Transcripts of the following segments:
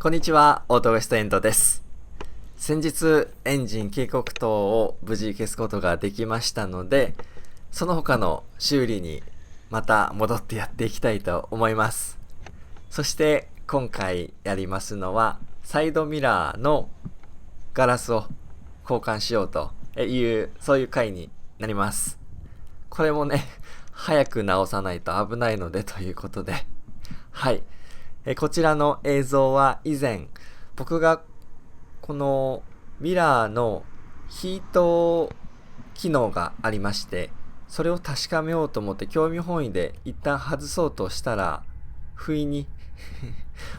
こんにちは、オートウエストエンドです。先日、エンジン警告灯を無事消すことができましたので、その他の修理にまた戻ってやっていきたいと思います。そして今回やりますのは、サイドミラーのガラスを交換しようという、そういう回になります。これもね、早く直さないと危ないのでということで、はい。こちらの映像は以前、僕がこのミラーのヒート機能がありまして、それを確かめようと思って興味本位で一旦外そうとしたら、不意に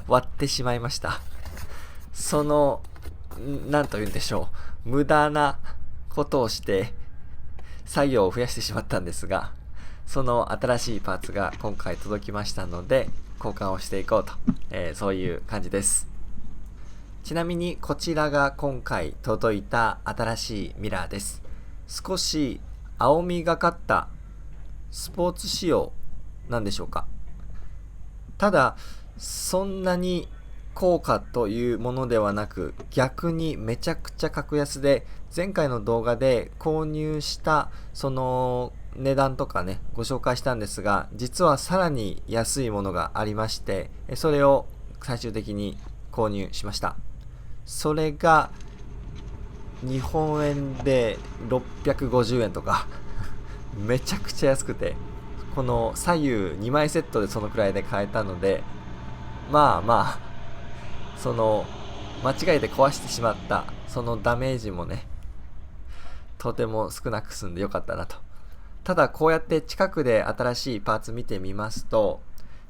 割ってしまいました。なんと言うんでしょう。無駄なことをして作業を増やしてしまったんですが、その新しいパーツが今回届きましたので、交換をしていこうと、そういう感じです。ちなみにこちらが今回届いた新しいミラーです。少し青みがかったスポーツ仕様なんでしょうか。ただそんなに高価というものではなく、逆にめちゃくちゃ格安で、前回の動画で購入したその値段とかね、ご紹介したんですが、実はさらに安いものがありまして、それを最終的に購入しました。それが日本円で650円とかめちゃくちゃ安くて、この左右2枚セットでそのくらいで買えたので、まあその間違えて壊してしまったそのダメージもね、とても少なく済んでよかったなと。ただこうやって近くで新しいパーツ見てみますと、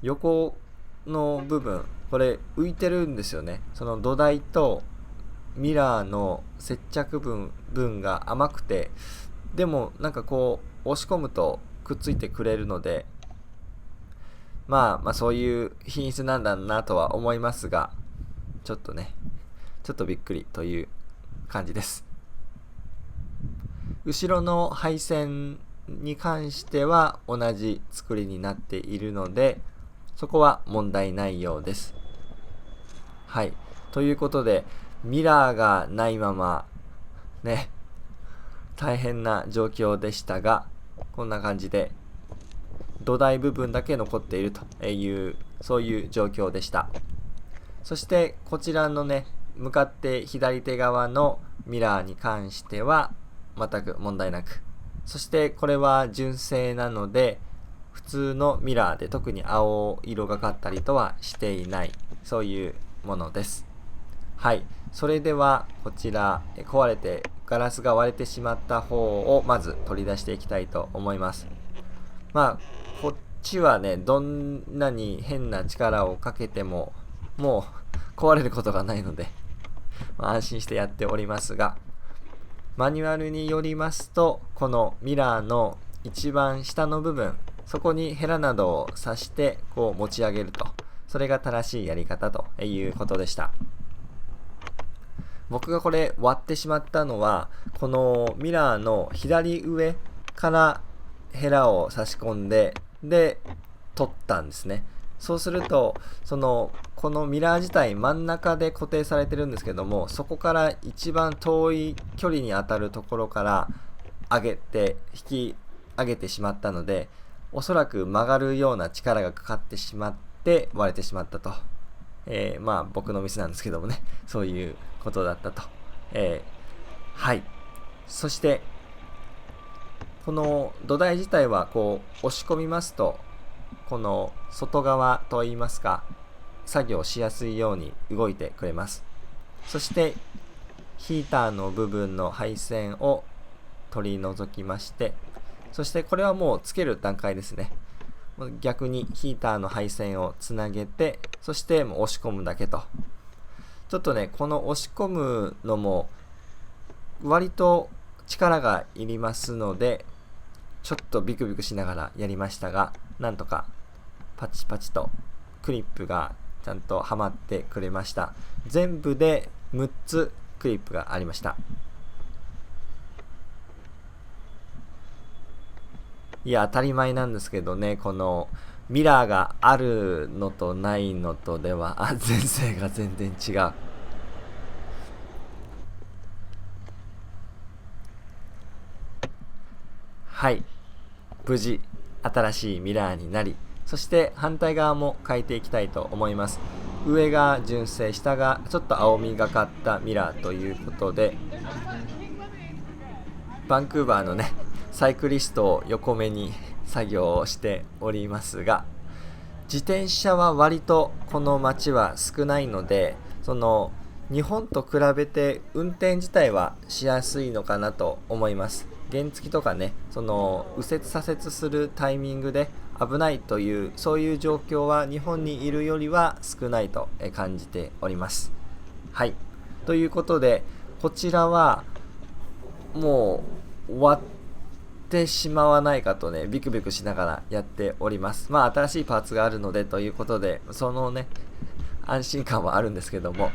横の部分これ浮いてるんですよね。その土台とミラーの接着分が甘くて、でもなんかこう押し込むとくっついてくれるので、まあそういう品質なんだなとは思いますが、ちょっとびっくりという感じです。後ろの配線に関しては同じ作りになっているので、そこは問題ないようです。はい。ということで、ミラーがないままね、大変な状況でしたが、こんな感じで土台部分だけ残っているという、そういう状況でした。そしてこちらのね、向かって左手側のミラーに関しては全く問題なく、そしてこれは純正なので、普通のミラーで特に青色がかったりとはしていない、そういうものです。はい。それではこちら、壊れてガラスが割れてしまった方をまず取り出していきたいと思います。こっちはね、どんなに変な力をかけてももう壊れることがないので、安心してやっておりますが、マニュアルによりますと、このミラーの一番下の部分、そこにヘラなどを刺してこう持ち上げると、それが正しいやり方ということでした。僕がこれ割ってしまったのは、このミラーの左上からヘラを差し込んで、で取ったんですね。そうすると、このミラー自体真ん中で固定されてるんですけども、そこから一番遠い距離に当たるところから引き上げてしまったので、おそらく曲がるような力がかかってしまって割れてしまったと。僕のミスなんですけどもね、そういうことだったと。はい。そして、この土台自体はこう押し込みますと、この外側といいますか、作業しやすいように動いてくれます。そしてヒーターの部分の配線を取り除きまして、そしてこれはもうつける段階ですね。逆にヒーターの配線をつなげて、そしてもう押し込むだけと。ちょっとね、この押し込むのも割と力がいりますので、ちょっとビクビクしながらやりましたが、なんとかパチパチとクリップがちゃんとはまってくれました。全部で6つクリップがありました。いや、当たり前なんですけどね、このミラーがあるのとないのとでは安全性が全然違う。はい、無事新しいミラーになり、そして反対側も変えていきたいと思います。上が純正、下がちょっと青みがかったミラーということで、バンクーバーのねサイクリストを横目に作業をしておりますが、自転車は割とこの街は少ないので、日本と比べて運転自体はしやすいのかなと思います。原付とかね、右折左折するタイミングで危ないというそういう状況は日本にいるよりは少ないと感じております。はい、ということでこちらはもう終わってしまわないかとねビクビクしながらやっております。新しいパーツがあるのでということで安心感はあるんですけども、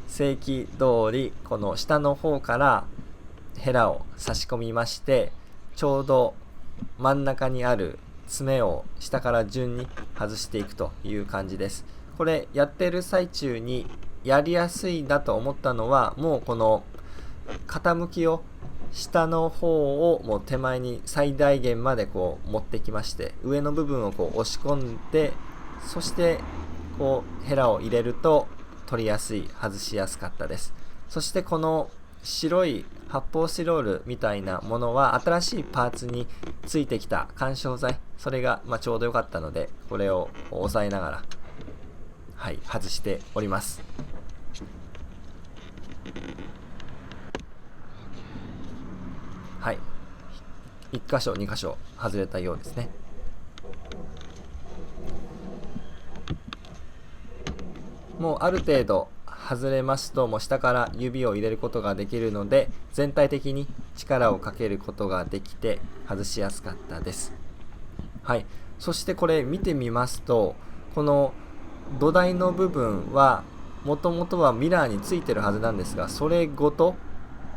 正規通りこの下の方からヘラを差し込みまして、ちょうど真ん中にある爪を下から順に外していくという感じです。これやってる最中にやりやすいなと思ったのは、もうこの傾きを下の方をもう手前に最大限までこう持ってきまして、上の部分をこう押し込んで、そしてこうヘラを入れると取りやすい、外しやすかったです。そしてこの白い発泡スチロールみたいなものは新しいパーツについてきた緩衝材、それがちょうど良かったので、これを押さえながら、外しております。はい、1箇所2箇所外れたようですね。もうある程度外れますと、もう下から指を入れることができるので、全体的に力をかけることができて外しやすかったです。はい、そしてこれ見てみますと、この土台の部分はもともとはミラーについてるはずなんですが、それごと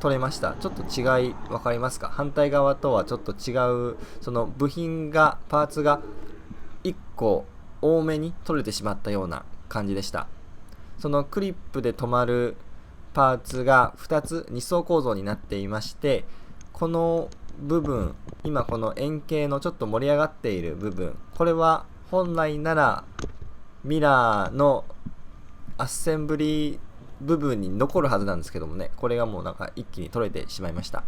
取れました。ちょっと違い分かりますか？反対側とはちょっと違う、その部品が、パーツが1個多めに取れてしまったような感じでした。そのクリップで止まるパーツが2つ2層構造になっていまして、この部分、今この円形のちょっと盛り上がっている部分、これは本来ならミラーのアッセンブリ部分に残るはずなんですけどもね、これがもう一気に取れてしまいました。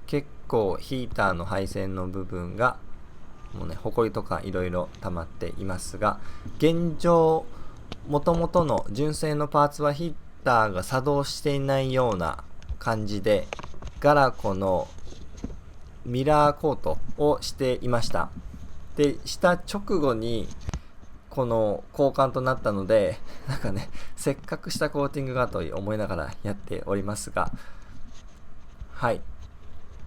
結構ヒーターの配線の部分がもうね、ホコリとかいろいろ溜まっていますが、現状元々の純正のパーツはヒーターが作動していないような感じで、ガラコのミラーコートをしていました。で、した直後にこの交換となったので、せっかくしたコーティングがと思いながらやっておりますが、はい、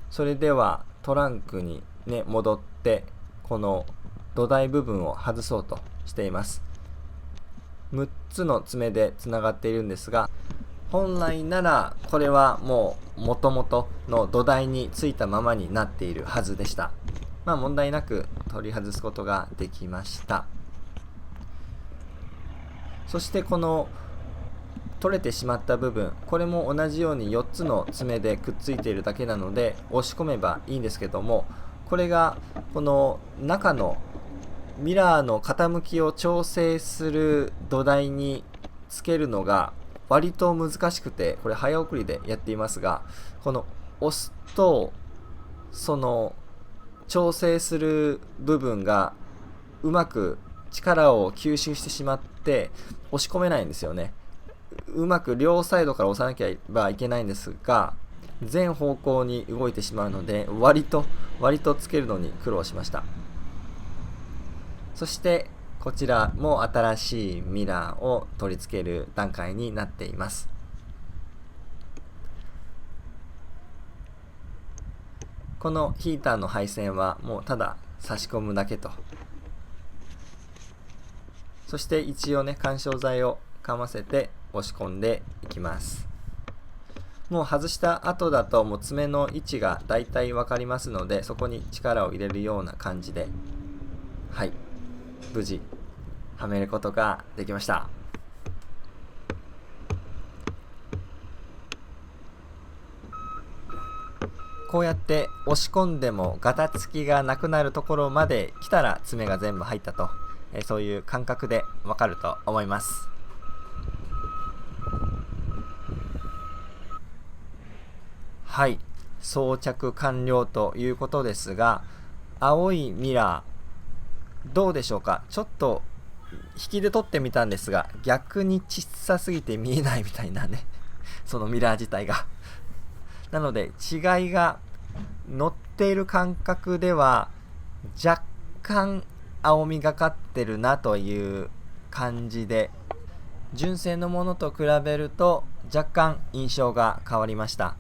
それではトランクにね戻って、この土台部分を外そうとしています。6つの爪でつながっているんですが、本来ならこれはもう元々の土台についたままになっているはずでした。問題なく取り外すことができました。そしてこの取れてしまった部分、これも同じように4つの爪でくっついているだけなので押し込めばいいんですけども、これがこの中のミラーの傾きを調整する土台につけるのが割と難しくて、これ早送りでやっていますが、この押すとその調整する部分がうまく力を吸収してしまって押し込めないんですよね。うまく両サイドから押さなきゃいけないんですが、全方向に動いてしまうので割とつけるのに苦労しました。そしてこちらも新しいミラーを取り付ける段階になっています。このヒーターの配線はもうただ差し込むだけと。そして一応ね、緩衝材をかませて押し込んでいきます。もう外した後だともう爪の位置がだいたい分かりますので、そこに力を入れるような感じで、はい、無事はめることができました。こうやって押し込んでもガタつきがなくなるところまで来たら爪が全部入ったと、そういう感覚でわかると思います。はい、装着完了ということですが、青いミラーどうでしょうか。ちょっと引きで撮ってみたんですが、逆に小さすぎて見えないみたいなねそのミラー自体がなので違いが、乗っている感覚では若干青みがかってるなという感じで、純正のものと比べると若干印象が変わりました。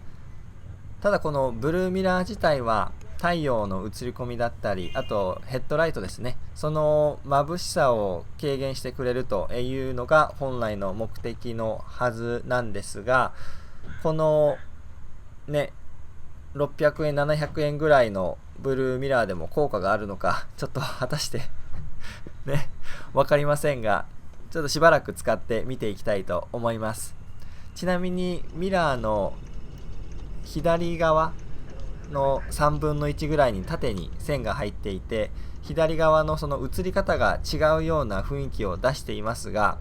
ただこのブルーミラー自体は太陽の映り込みだったり、あとヘッドライトですね、その眩しさを軽減してくれるというのが本来の目的のはずなんですが、このね600円700円ぐらいのブルーミラーでも効果があるのかちょっと果たしてね分かりませんが、ちょっとしばらく使って見ていきたいと思います。ちなみにミラーの左側の3分の1ぐらいに縦に線が入っていて、左側のその映り方が違うような雰囲気を出していますが、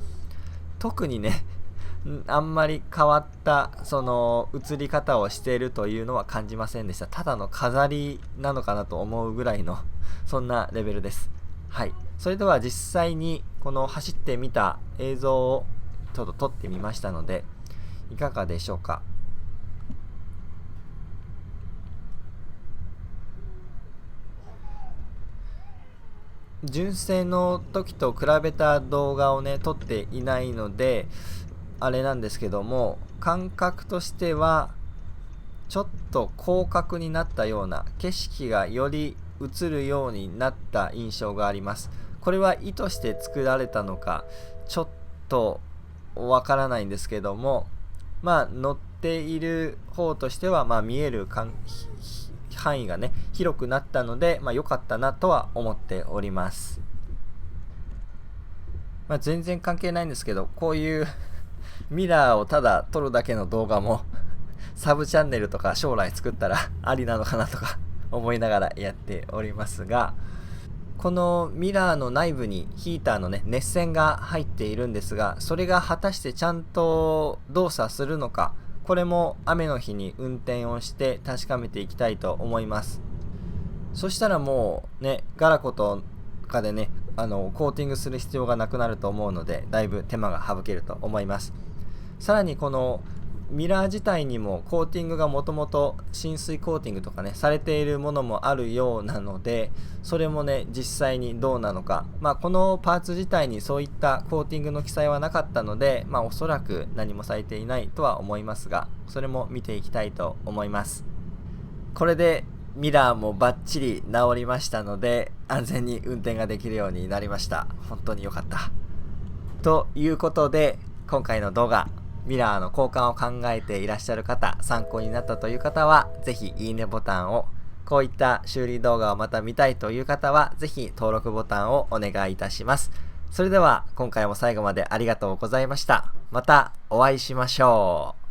特にねあんまり変わったその映り方をしているというのは感じませんでした。ただの飾りなのかなと思うぐらいのそんなレベルです。はい、それでは実際にこの走ってみた映像をちょっと撮ってみましたので、いかがでしょうか。純正の時と比べた動画をね撮っていないのであれなんですけども、感覚としてはちょっと広角になったような、景色がより映るようになった印象があります。これは意図して作られたのかちょっとわからないんですけども、乗っている方としては見える範囲がね広くなったので良かったなとは思っております。全然関係ないんですけど、こういうミラーをただ撮るだけの動画もサブチャンネルとか将来作ったらありなのかなとか思いながらやっておりますが、このミラーの内部にヒーターのね熱線が入っているんですが、それが果たしてちゃんと動作するのか、これも雨の日に運転をして確かめていきたいと思います。そしたらもうねガラコとかでねコーティングする必要がなくなると思うので、だいぶ手間が省けると思います。さらにこのミラー自体にもコーティングがもともと浸水コーティングとかねされているものもあるようなので、それもね実際にどうなのか、このパーツ自体にそういったコーティングの記載はなかったので、おそらく何もされていないとは思いますが、それも見ていきたいと思います。これでミラーもバッチリ治りましたので、安全に運転ができるようになりました。本当に良かったということで、今回の動画ミラーの交換を考えていらっしゃる方、参考になったという方はぜひいいねボタンを、こういった修理動画をまた見たいという方はぜひ登録ボタンをお願いいたします。それでは今回も最後までありがとうございました。またお会いしましょう。